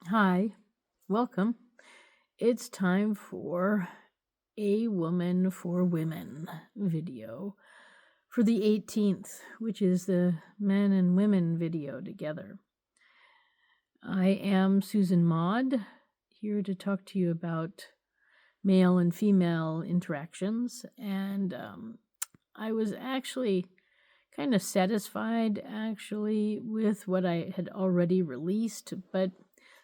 Hi, welcome. It's time for a Woman for Women video for the 18th, which is the men and women video together. I am Susan Maud, here to talk to you about male and female interactions, and I was actually kind of satisfied with what I had already released, but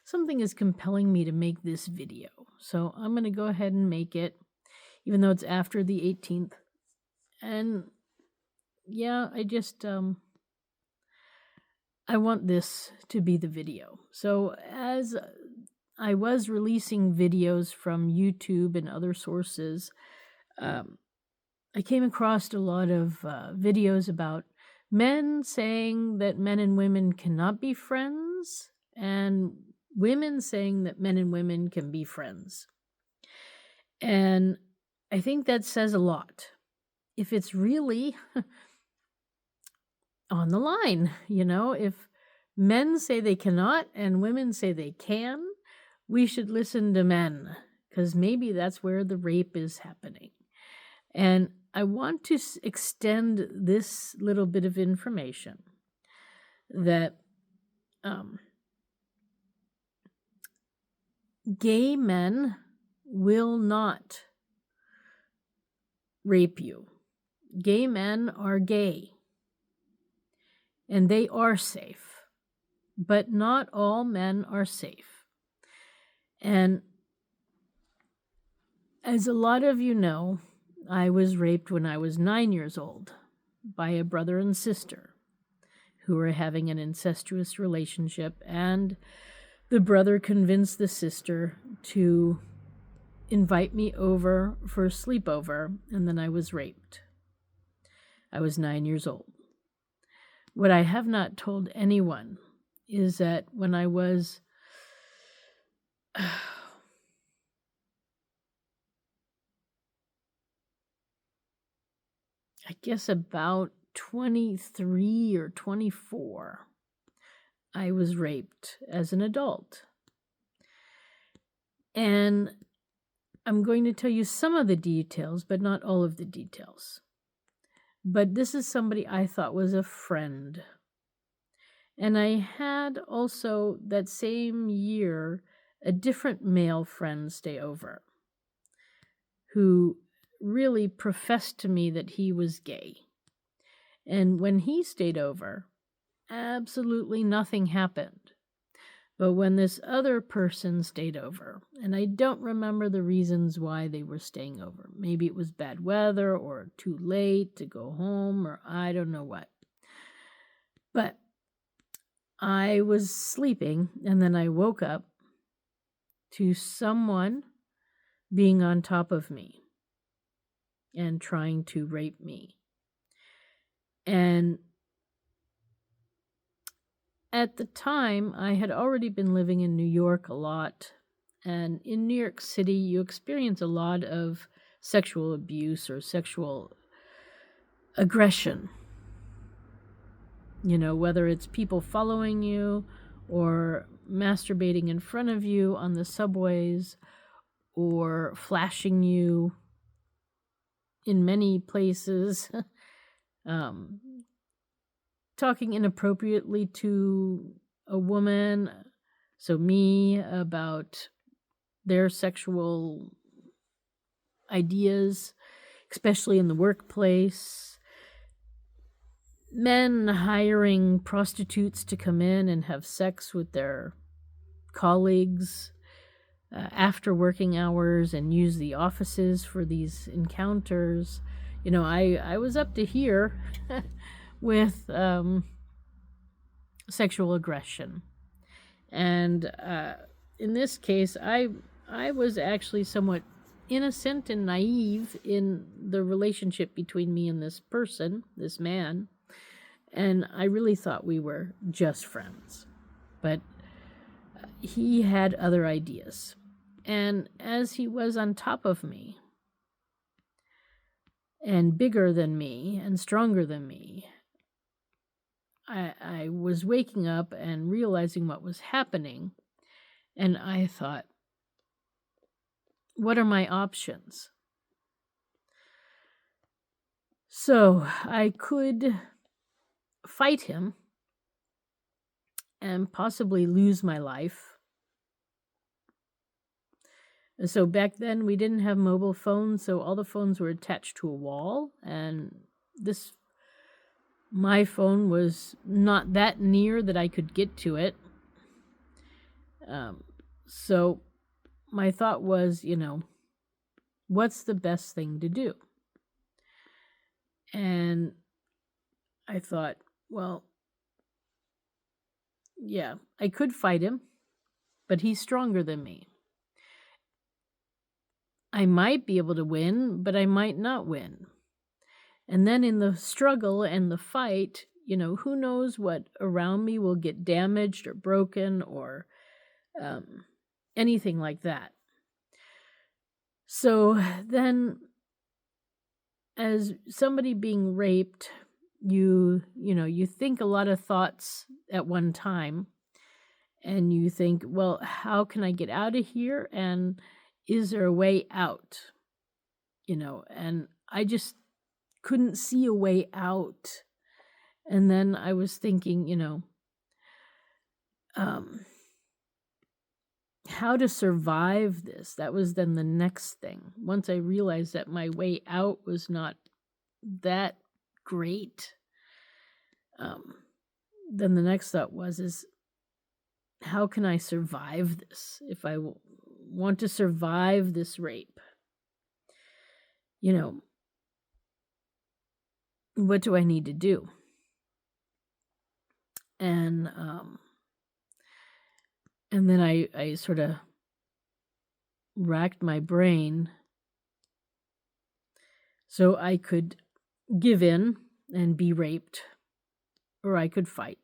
something is compelling me to make this video. So I'm going to go ahead and make it, even though it's after the 18th. And yeah, I want this to be the video. So as I was releasing videos from YouTube and other sources, I came across a lot of videos about men saying that men and women cannot be friends, and women saying that men and women can be friends. And I think that says a lot. If it's really on the line, if men say they cannot and women say they can, we should listen to men, because maybe that's where the rape is happening. And I want to extend this little bit of information that gay men will not rape you. Gay men are gay, and they are safe, but not all men are safe. And as a lot of you know, I was raped when I was 9 years old by a brother and sister who were having an incestuous relationship, and the brother convinced the sister to invite me over for a sleepover, and then I was raped. I was 9 years old. What I have not told anyone is that when I was I guess about 23 or 24, I was raped as an adult. And I'm going to tell you some of the details, but not all of the details. But this is somebody I thought was a friend. And I had also that same year a different male friend stay over who really professed to me that he was gay. And when he stayed over, absolutely nothing happened. But when this other person stayed over, and I don't remember the reasons why they were staying over. Maybe it was bad weather or too late to go home, or I don't know what. But I was sleeping, and then I woke up to someone being on top of me and trying to rape me. And at the time, I had already been living in New York a lot. And in New York City, you experience a lot of sexual abuse or sexual aggression. Whether it's people following you or masturbating in front of you on the subways or flashing you in many places, talking inappropriately to a woman, so me, about their sexual ideas, especially in the workplace. Men hiring prostitutes to come in and have sex with their colleagues after working hours and use the offices for these encounters. I was up to here with sexual aggression. And in this case, I was actually somewhat innocent and naive in the relationship between me and this person, this man. And I really thought we were just friends. But he had other ideas. And as he was on top of me, and bigger than me, and stronger than me, I was waking up and realizing what was happening. And I thought, what are my options? So I could fight him and possibly lose my life. So back then we didn't have mobile phones, so all the phones were attached to a wall, and my phone was not that near that I could get to it. So my thought was, what's the best thing to do? And I thought, well, yeah, I could fight him, but he's stronger than me. I might be able to win, but I might not win. And then in the struggle and the fight, who knows what around me will get damaged or broken or anything like that. So then, as somebody being raped, you think a lot of thoughts at one time, and you think, well, how can I get out of here? And is there a way out? And I just couldn't see a way out. And then I was thinking, how to survive this. That was then the next thing. Once I realized that my way out was not that great, then the next thought is how can I survive this? If I want to survive this rape, what do I need to do? And then I sort of racked my brain so I could give in and be raped, or I could fight,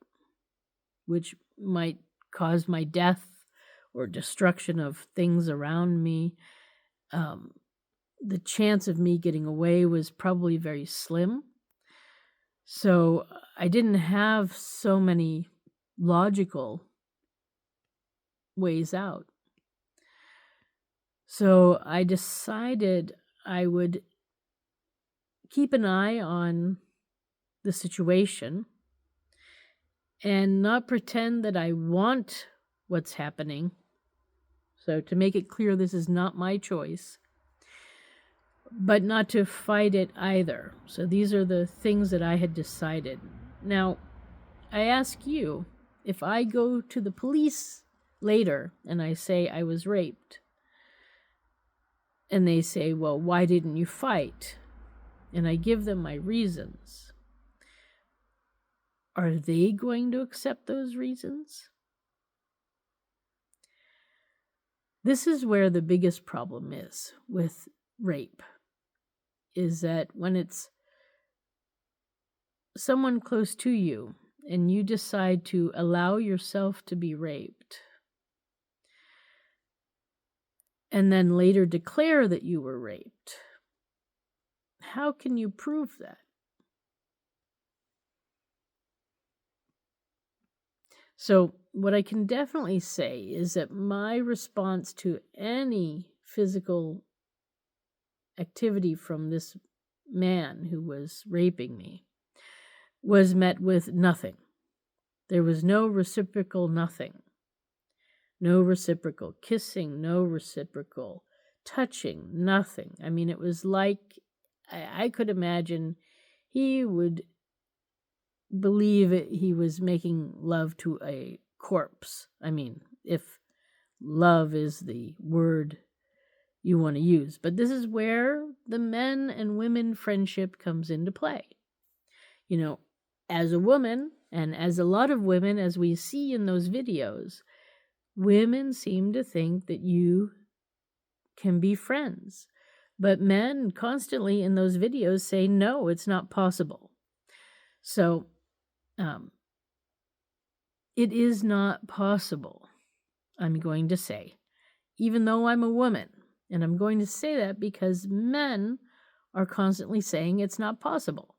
which might cause my death or destruction of things around me. The chance of me getting away was probably very slim. So I didn't have so many logical ways out. So I decided I would keep an eye on the situation and not pretend that I want what's happening. So to make it clear, this is not my choice, but not to fight it either. So these are the things that I had decided. Now, I ask you, if I go to the police later and I say I was raped, and they say, well, why didn't you fight? And I give them my reasons. Are they going to accept those reasons? This is where the biggest problem is with rape, is that when it's someone close to you and you decide to allow yourself to be raped, and then later declare that you were raped, how can you prove that? So what I can definitely say is that my response to any physical activity from this man who was raping me was met with nothing. There was no reciprocal nothing. No reciprocal kissing, no reciprocal touching, nothing. I mean, it was like I could imagine he would believe he was making love to a corpse. I mean, if love is the word you want to use. But this is where the men and women friendship comes into play. As a woman, and as a lot of women, as we see in those videos, women seem to think that you can be friends. But men constantly in those videos say, no, it's not possible. So it is not possible, I'm going to say, even though I'm a woman. And I'm going to say that because men are constantly saying it's not possible.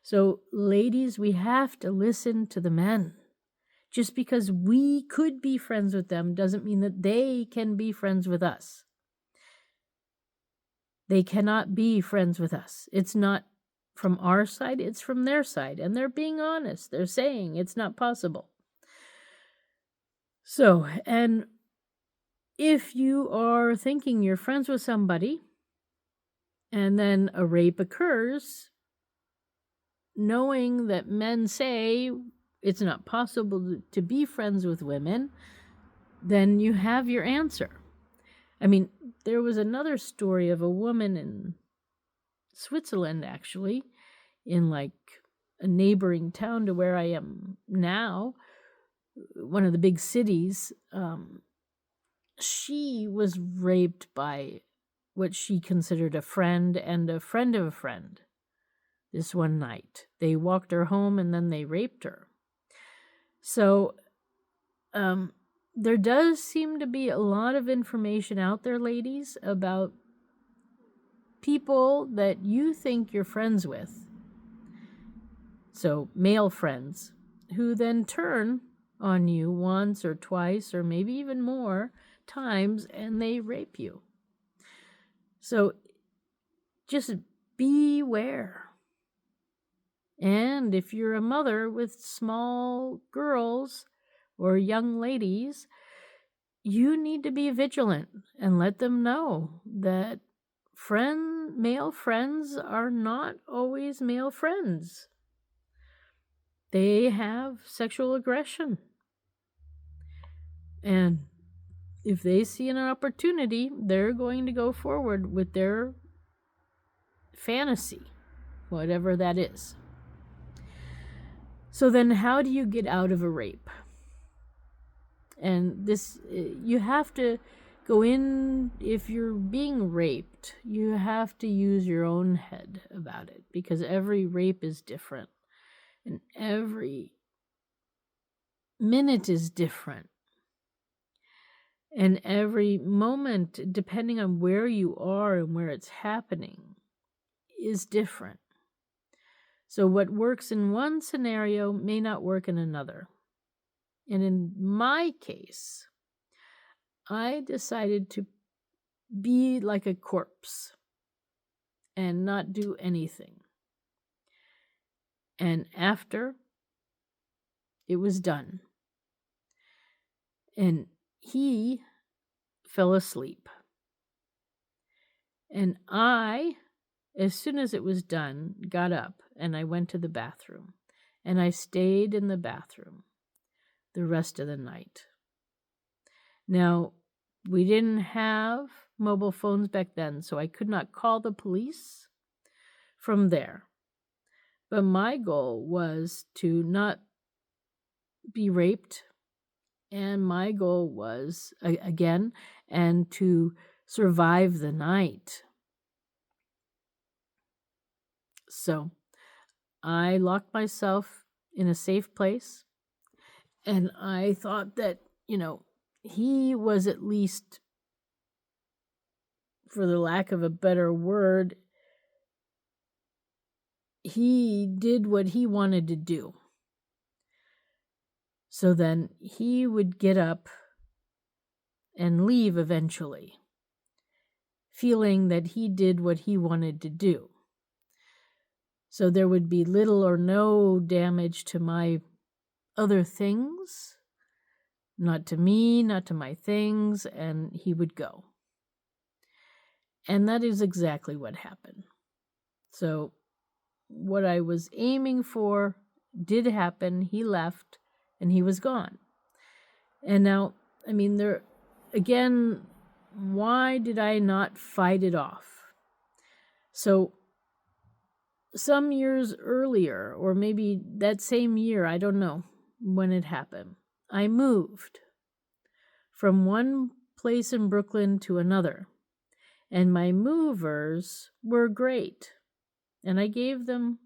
So ladies, we have to listen to the men. Just because we could be friends with them doesn't mean that they can be friends with us. They cannot be friends with us. It's not from our side, it's from their side. And they're being honest. They're saying it's not possible. So, and if you are thinking you're friends with somebody and then a rape occurs, knowing that men say it's not possible to be friends with women, then you have your answer. I mean, there was another story of a woman in Switzerland, actually, in like a neighboring town to where I am now, one of the big cities. She was raped by what she considered a friend and a friend of a friend this one night. They walked her home and then they raped her. So there does seem to be a lot of information out there, ladies, about people that you think you're friends with. So male friends who then turn on you once or twice or maybe even more times and they rape you. So just beware. And if you're a mother with small girls or young ladies, you need to be vigilant and let them know that male friends are not always male friends. They have sexual aggression. And if they see an opportunity, they're going to go forward with their fantasy, whatever that is. So then how do you get out of a rape? And this, you have to go in, if you're being raped, you have to use your own head about it, because every rape is different and every minute is different. And every moment, depending on where you are and where it's happening, is different. So what works in one scenario may not work in another. And in my case, I decided to be like a corpse and not do anything. And after it was done, and he fell asleep. And I, as soon as it was done, got up and I went to the bathroom. And I stayed in the bathroom the rest of the night. Now, we didn't have mobile phones back then, so I could not call the police from there. But my goal was to not be raped. And my goal was, again, and to survive the night. So I locked myself in a safe place. And I thought that, he was at least, for the lack of a better word, he did what he wanted to do. So then he would get up and leave eventually, feeling that he did what he wanted to do. So there would be little or no damage to my other things, not to me, not to my things, and he would go. And that is exactly what happened. So what I was aiming for did happen. He left. And he was gone. And now, there, again, why did I not fight it off? So, some years earlier, or maybe that same year, I don't know when it happened, I moved from one place in Brooklyn to another. And my movers were great. And I gave them,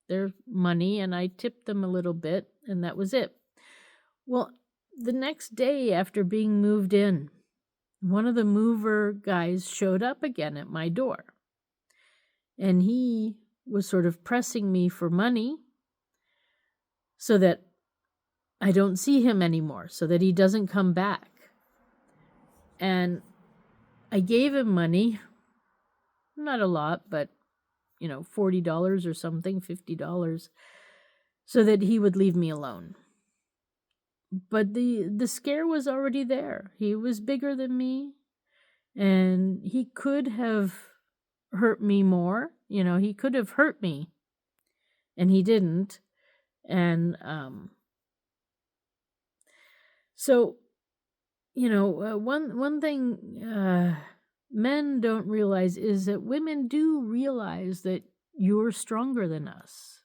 their money, and I tipped them a little bit, and that was it. Well, the next day after being moved in, one of the mover guys showed up again at my door. And he was sort of pressing me for money so that I don't see him anymore so that he doesn't come back. And I gave him money, not a lot, but, $40 or something, $50, so that he would leave me alone. But the scare was already there. He was bigger than me, and he could have hurt me more. He could have hurt me, and he didn't. And so, one thing men don't realize is that women do realize that you're stronger than us.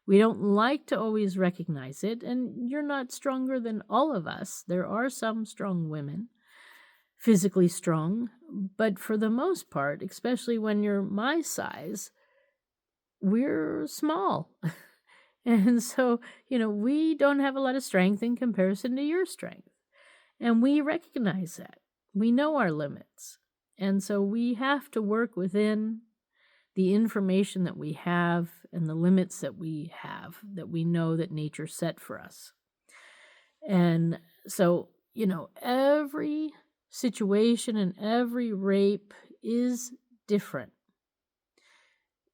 We don't like to always recognize it, and you're not stronger than all of us. There are some strong women, physically strong, but for the most part, especially when you're my size, we're small. And so, we don't have a lot of strength in comparison to your strength. And we recognize that. We know our limits. And so we have to work within the information that we have and the limits that we have, that we know that nature set for us. And so, every situation and every rape is different.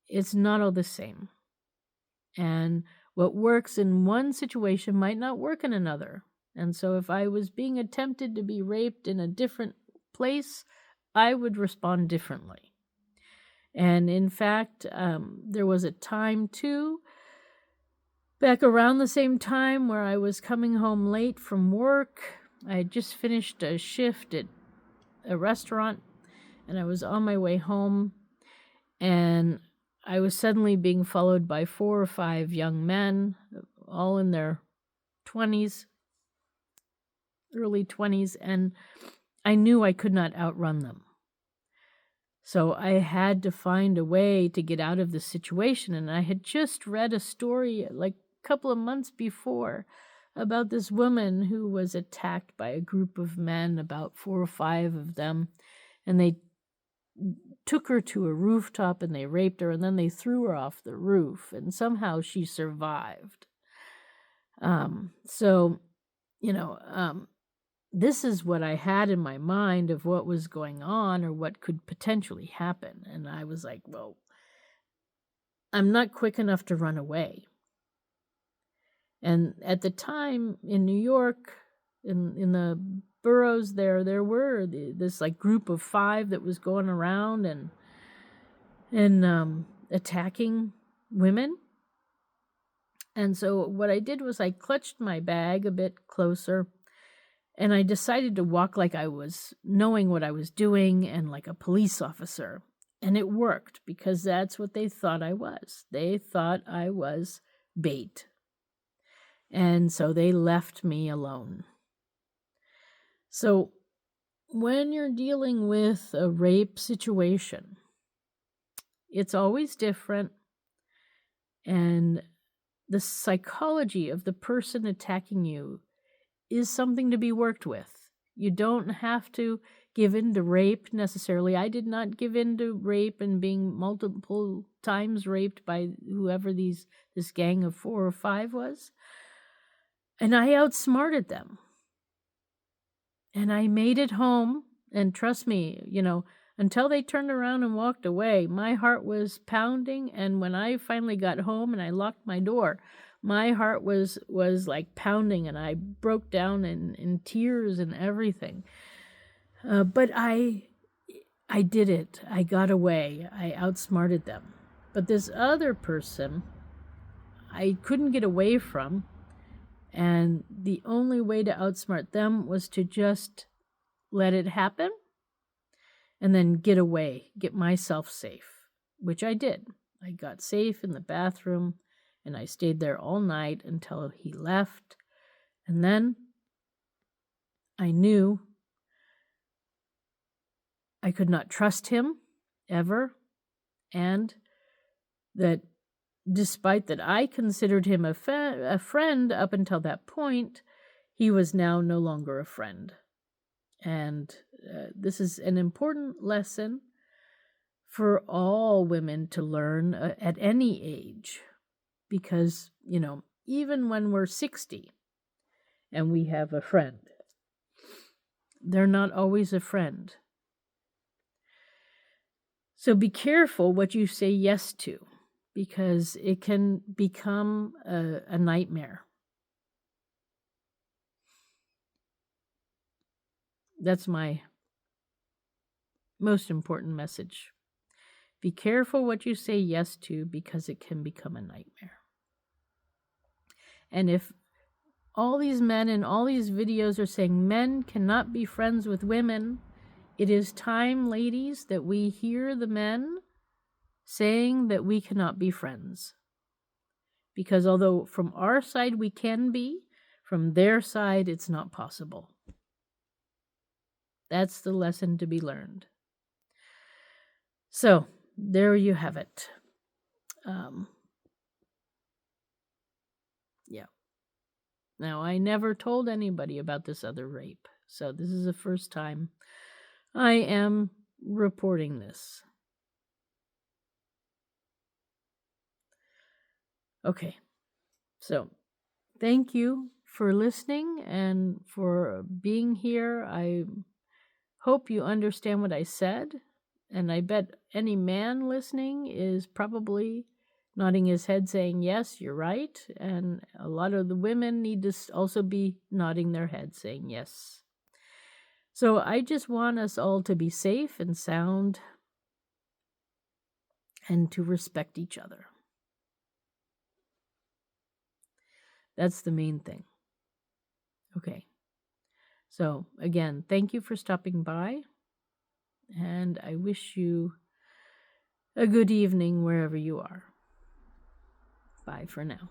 It's not all the same. And what works in one situation might not work in another. And so if I was being attempted to be raped in a different place, I would respond differently. And in fact, there was a time too, back around the same time, where I was coming home late from work. I had just finished a shift at a restaurant, and I was on my way home, and I was suddenly being followed by 4 or 5 young men, all in their 20s, early 20s, and I knew I could not outrun them. So I had to find a way to get out of the situation. And I had just read a story like a couple of months before about this woman who was attacked by a group of men, about 4 or 5 of them. And they took her to a rooftop and they raped her, and then they threw her off the roof. And somehow she survived. This is what I had in my mind of what was going on or what could potentially happen. And I was like, well, I'm not quick enough to run away. And at the time in New York, in the boroughs there were this like group of 5 that was going around and attacking women. And so what I did was I clutched my bag a bit closer, and I decided to walk like I was knowing what I was doing and like a police officer. And it worked, because that's what they thought I was. They thought I was bait. And so they left me alone. So when you're dealing with a rape situation, it's always different. And the psychology of the person attacking you is something to be worked with. You don't have to give in to rape necessarily. I did not give in to rape and being multiple times raped by whoever this gang of 4 or 5 was. And I outsmarted them. And I made it home. And trust me, until they turned around and walked away, my heart was pounding. And when I finally got home and I locked my door, my heart was like pounding, and I broke down in tears and everything. But I did it. I got away. I outsmarted them. But this other person, I couldn't get away from. And the only way to outsmart them was to just let it happen and then get away, get myself safe, which I did. I got safe in the bathroom. And I stayed there all night until he left. And then I knew I could not trust him ever. And that despite that I considered him a friend up until that point, he was now no longer a friend. And this is an important lesson for all women to learn at any age. Because, even when we're 60, and we have a friend. They're not always a friend. So be careful what you say yes to, because it can become a nightmare. That's my most important message. Be careful what you say yes to, because it can become a nightmare. And if all these men in all these videos are saying men cannot be friends with women, it is time, ladies, that we hear the men saying that we cannot be friends. Because although from our side we can be, from their side it's not possible. That's the lesson to be learned. So, there you have it. Yeah. Now, I never told anybody about this other rape, so this is the first time I am reporting this. Okay, so thank you for listening and for being here. I hope you understand what I said, and I bet any man listening is probably nodding his head saying, yes, you're right, and a lot of the women need to also be nodding their head saying yes. So I just want us all to be safe and sound and to respect each other. That's the main thing. Okay. So again, thank you for stopping by, and I wish you a good evening wherever you are. Bye for now.